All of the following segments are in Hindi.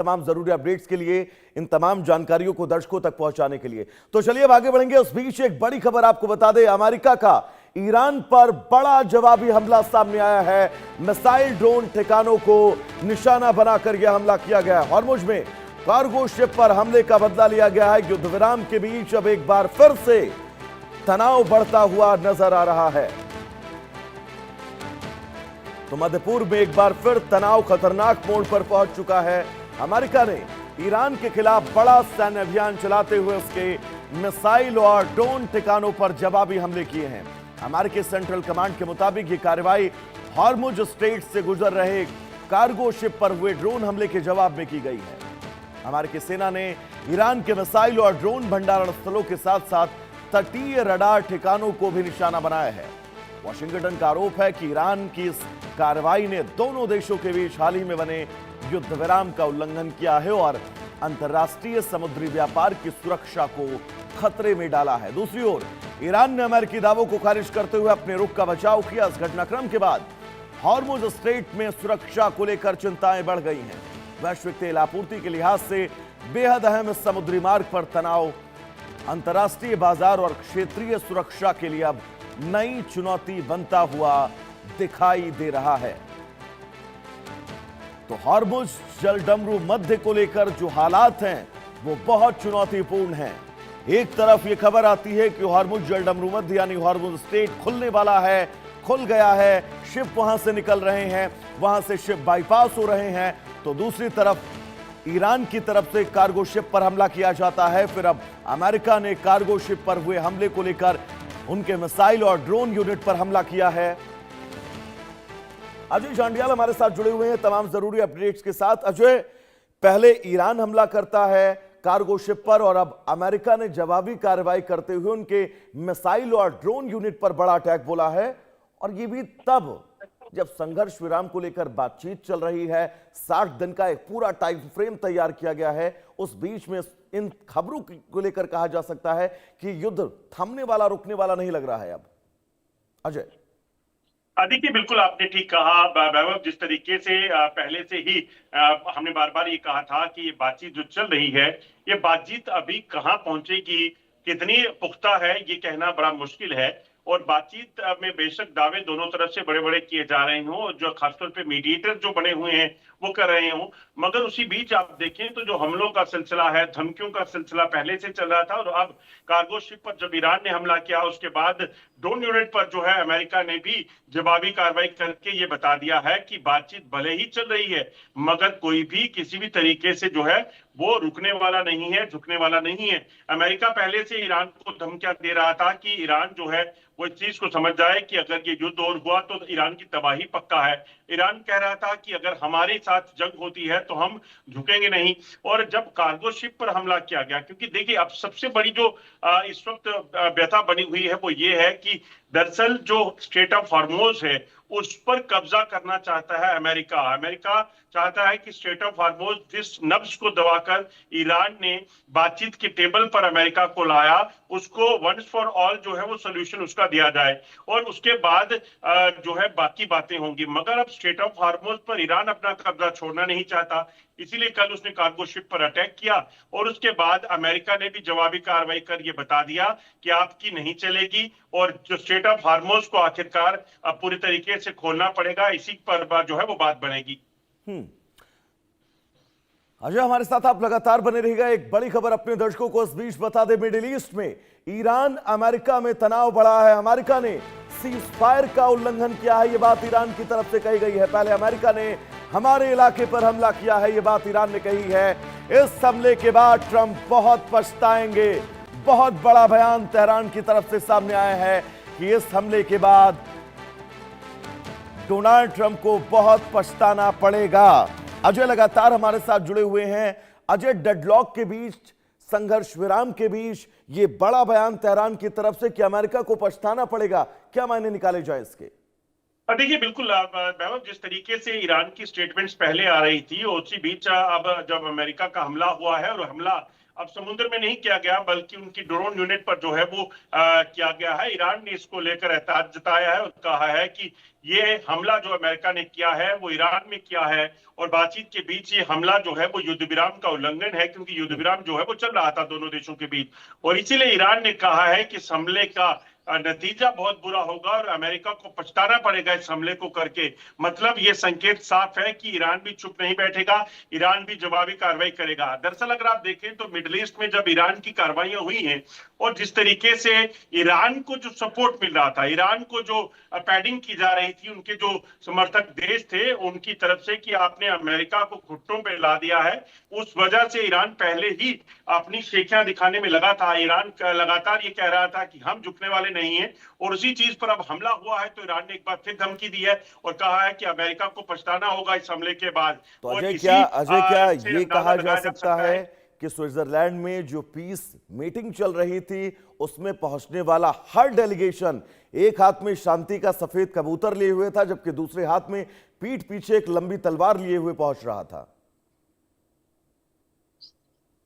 तमाम जरूरी अपडेट्स के लिए, इन तमाम जानकारियों को दर्शकों तक पहुंचाने के लिए। तो चलिए अब आगे बढ़ेंगे। उस बीच एक बड़ी खबर आपको बता दें, अमेरिका का ईरान पर बड़ा जवाबी हमला सामने आया है। मिसाइल ड्रोन ठिकानों को निशाना बनाकर यह हमला किया गया है। हॉर्मुज में कार्गो शिप पर हमले का बदला लिया गया है। युद्ध विराम के बीच अब एक बार फिर से तनाव बढ़ता हुआ नजर आ रहा है। तो मध्य पूर्व में एक बार फिर तनाव खतरनाक मोड़ पर पहुंच चुका है। अमेरिका ने ईरान के खिलाफ बड़ा सैन्य अभियान चलाते हुए उसके मिसाइल और ड्रोन ठिकानों पर जवाबी हमले किए हैं। अमेरिकी सेंट्रल कमांड के मुताबिक यह कार्रवाई हॉर्मुज स्ट्रेट से गुजर रहे कार्गो शिप पर हुए ड्रोन हमले के जवाब में की गई है। अमेरिकी सेना ने ईरान के मिसाइल और ड्रोन भंडारण स्थलों के साथ साथ तटीय रडार ठिकानों को भी निशाना बनाया है। वाशिंगटन का आरोप है कि ईरान की इस कार्रवाई ने दोनों देशों के बीच हाल ही में बने युद्ध विराम का उल्लंघन किया है और अंतर्राष्ट्रीय समुद्री व्यापार की सुरक्षा को खतरे में डाला है। दूसरी ओर ईरान ने अमेरिकी दावों को खारिज करते हुए अपने रुख का बचाव किया। इस घटनाक्रम के बाद हॉर्मुज स्ट्रेट में सुरक्षा को लेकर चिंताएं बढ़ गई हैं। वैश्विक तेल आपूर्ति के लिहाज से बेहद अहम इस समुद्री मार्ग पर तनाव अंतर्राष्ट्रीय बाजार और क्षेत्रीय सुरक्षा के लिए अब नई चुनौती बनता हुआ दिखाई दे रहा है। तो हॉर्मुज जलडमरू मध्य को लेकर जो हालात हैं वो बहुत चुनौतीपूर्ण हैं। एक तरफ ये खबर आती है कि हॉर्मुज जलडमरू मध्य यानी हॉर्मुज स्ट्रेट खुलने वाला है, खुल गया है, शिप वहां से निकल रहे हैं, वहां से शिप बाईपास हो रहे हैं। तो दूसरी तरफ ईरान की तरफ से कार्गो शिप पर हमला किया जाता है। फिर अब अमेरिका ने कार्गो शिप पर हुए हमले को लेकर उनके मिसाइल और ड्रोन यूनिट पर हमला किया है। अजय जांडियाल हमारे साथ जुड़े हुए हैं तमाम जरूरी अपडेट्स के साथ। अजय, पहले ईरान हमला करता है कार्गो शिप पर और अब अमेरिका ने जवाबी कार्रवाई करते हुए उनके मिसाइल और ड्रोन यूनिट पर बड़ा अटैक बोला है, और ये भी तब जब संघर्ष विराम को लेकर बातचीत चल रही है। 60 दिन का एक पूरा टाइम फ्रेम तैयार किया गया है। उस बीच में इन खबरों को लेकर कहा जा सकता है कि युद्ध थमने वाला, रुकने वाला नहीं लग रहा है अब। अजय, देखिए, बिल्कुल आपने ठीक कहा वैभव। जिस तरीके से पहले से ही हमने बार बार ये कहा था कि ये बातचीत जो चल रही है, ये बातचीत अभी कहाँ पहुंचेगी, कितनी पुख्ता है, ये कहना बड़ा मुश्किल है। और बातचीत में बेशक दावे दोनों तरफ से बड़े बड़े किए जा रहे हों, जो खासतौर पे मीडिएटर जो बने हुए हैं वो कर रहे हों, मगर उसी बीच आप देखें तो जो हमलों का सिलसिला है, धमकियों का सिलसिला पहले से चल रहा था। और अब कार्गो शिप पर जब ईरान ने हमला किया, उसके बाद ड्रोन यूनिट पर जो है अमेरिका ने भी जवाबी कार्रवाई करके ये बता दिया है कि बातचीत भले ही चल रही है, मगर कोई भी किसी भी तरीके से जो है वो रुकने वाला नहीं है, झुकने वाला नहीं है। अमेरिका पहले से ईरान को धमकियां दे रहा था कि ईरान जो है वो इस चीज को समझ जाए कि अगर ये युद्ध और हुआ तो ईरान की तबाही पक्का है। ईरान कह रहा था कि अगर हमारे साथ जंग होती है तो हम झुकेंगे नहीं। और जब कार्गो शिप पर हमला किया गया, क्योंकि देखिए अब सबसे बड़ी जो इस वक्त व्यथा बनी हुई है वो ये है कि दरअसल जो स्ट्रेट ऑफ हॉर्मुज है उस पर कब्जा करना चाहता है अमेरिका। अमेरिका चाहता है कि स्ट्रेट ऑफ हॉर्मुज जिस नब्ज को दबाकर ईरान ने बातचीत के टेबल पर अमेरिका को लाया, उसको वंस फॉर ऑल जो है वो सोल्यूशन उसका दिया जाए और उसके बाद जो है बाकी बातें होंगी। मगर अब स्ट्रेट ऑफ हॉर्मुज पर ईरान अपना कब्जा छोड़ना नहीं चाहता, इसीलिए कल उसने कार्गो शिप पर अटैक किया। और उसके बाद अमेरिका ने भी जवाबी कार्रवाई कर ये बता दिया कि आपकी नहीं चलेगी और जो स्ट्रेट ऑफ हॉर्मुज को आखिरकार अब पूरी तरीके से खोलना पड़ेगा, इसी पर जो है वो बात बनेगी। अजय, हमारे साथ आप लगातार बने रहिएगा। एक बड़ी खबर अपने दर्शकों को इस बीच बता दें, मिडिल ईस्ट में ईरान अमेरिका में तनाव बढ़ा है। अमेरिका ने सीज फायर का उल्लंघन किया है, यह बात ईरान की तरफ से कही गई है। पहले अमेरिका ने हमारे इलाके पर हमला किया है, यह बात ईरान ने कही है। इस हमले के बाद ट्रंप बहुत पछताएंगे। बहुत बड़ा बयान तेहरान की तरफ से सामने आया है कि इस हमले के बाद डोनाल्ड ट्रंप को बहुत पछताना पड़ेगा। अजय लगातार हमारे साथ जुड़े हुए हैं। अजय, डेडलॉक के बीच, संघर्ष विराम के बीच ये बड़ा बयान तेहरान की तरफ से कि अमेरिका को पछताना पड़ेगा, क्या मायने निकाले जाए इसके? देखिए बिल्कुल वैभव, जिस तरीके से ईरान की स्टेटमेंट्स पहले आ रही थी, उसी बीच अब जब अमेरिका का हमला हुआ है, और हमला अब समुद्र में नहीं किया गया बल्कि उनकी ड्रोन यूनिट पर जो है वो किया गया है। ईरान ने इसको लेकर एहतियात जताया है और कहा है कि ये हमला जो अमेरिका ने किया है वो ईरान में किया है, और बातचीत के बीच ये हमला जो है वो युद्ध विराम का उल्लंघन है, क्योंकि युद्ध विराम जो है वो चल रहा था दोनों देशों के बीच। और इसीलिए ईरान ने कहा है कि इस हमले का नतीजा बहुत बुरा होगा और अमेरिका को पछताना पड़ेगा इस हमले को करके। मतलब ये संकेत साफ है कि ईरान भी चुप नहीं बैठेगा, ईरान भी जवाबी कार्रवाई करेगा। दरअसल अगर आप देखें तो मिडिल ईस्ट में जब ईरान की कार्रवाइयां हुई हैं और जिस तरीके से ईरान को जो सपोर्ट मिल रहा था, ईरान को जो पैडिंग की जा रही थी, उनके जो समर्थक देश थे उनकी तरफ से कि आपने अमेरिका को घुटनों पे ला दिया है, उस वजह से ईरान पहले ही अपनी शेखियां दिखाने में लगा था। ईरान लगातार ये कह रहा था कि हम झुकने वाले नहीं है, और उसी चीज पर अब हमला हुआ है तो ईरान ने एक बार फिर धमकी दी है और कहा है कि अमेरिका को पछताना होगा इस हमले के बाद। तो और अजय क्या से ये कहा अंदाजा जा लगाया सकता है कि स्विट्जरलैंड में जो पीस मीटिंग चल रही थी उसमें पहुंचने वाला हर डेलीगेशन एक हाथ में शांति का सफेद कबूतर लिए हुए था, जबकि दूसरे हाथ में पीठ पीछे एक लंबी तलवार लिए हुए पहुंच रहा था?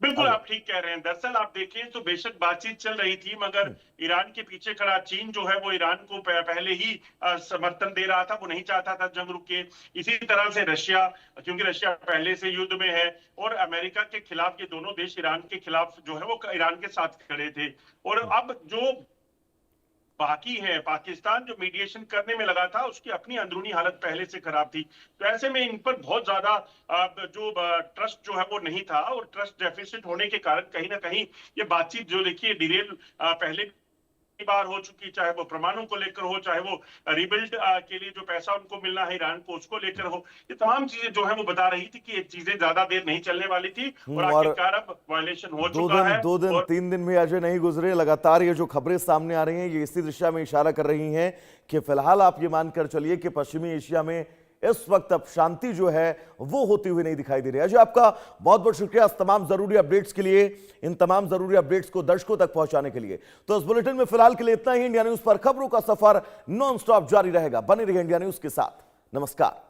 बिल्कुल आप ठीक कह रहे हैं। दरअसल आप देखें तो बेशक बातचीत चल रही थी, मगर ईरान के पीछे खड़ा चीन जो है वो ईरान को पहले ही समर्थन दे रहा था, वो नहीं चाहता था जंग रुके। इसी तरह से रशिया, क्योंकि रशिया पहले से युद्ध में है, और अमेरिका के खिलाफ ये दोनों देश ईरान के खिलाफ जो है वो ईरान के साथ खड़े थे। और अब जो बाकी है, पाकिस्तान जो मीडिएशन करने में लगा था, उसकी अपनी अंदरूनी हालत पहले से खराब थी। तो ऐसे में इन पर बहुत ज्यादा जो ट्रस्ट जो है वो नहीं था, और ट्रस्ट डेफिसिट होने के कारण कहीं ना कहीं ये बातचीत जो देखिए डिरेल पहले बार हो चुकी, चाहे वो परमाणु को लेकर हो, चाहे वो रिबिल्ड के लिए जो पैसा उनको मिलना है ईरान को उसको लेकर हो, ये तमाम चीजें जो है वो बता रही थी कि ये चीजें ज्यादा देर नहीं चलने वाली थी, और आखिरकार अब वायलेशन हो चुका है। 3 दिन भी अजय नहीं गुजरे, लगातार ये जो खबरें सामने आ रही हैं ये इसी दिशा में इशारा कर रही हैं कि फिलहाल आप ये मानकर चलिए कि पश्चिमी एशिया में इस वक्त अब शांति जो है वो होती हुई नहीं दिखाई दे रही है। अजय, आपका बहुत बहुत शुक्रिया इस तमाम जरूरी अपडेट्स के लिए, इन तमाम जरूरी अपडेट्स को दर्शकों तक पहुंचाने के लिए। तो इस बुलेटिन में फिलहाल के लिए इतना ही। इंडिया न्यूज पर खबरों का सफर नॉन स्टॉप जारी रहेगा। बने रहिए इंडिया न्यूज के साथ। नमस्कार।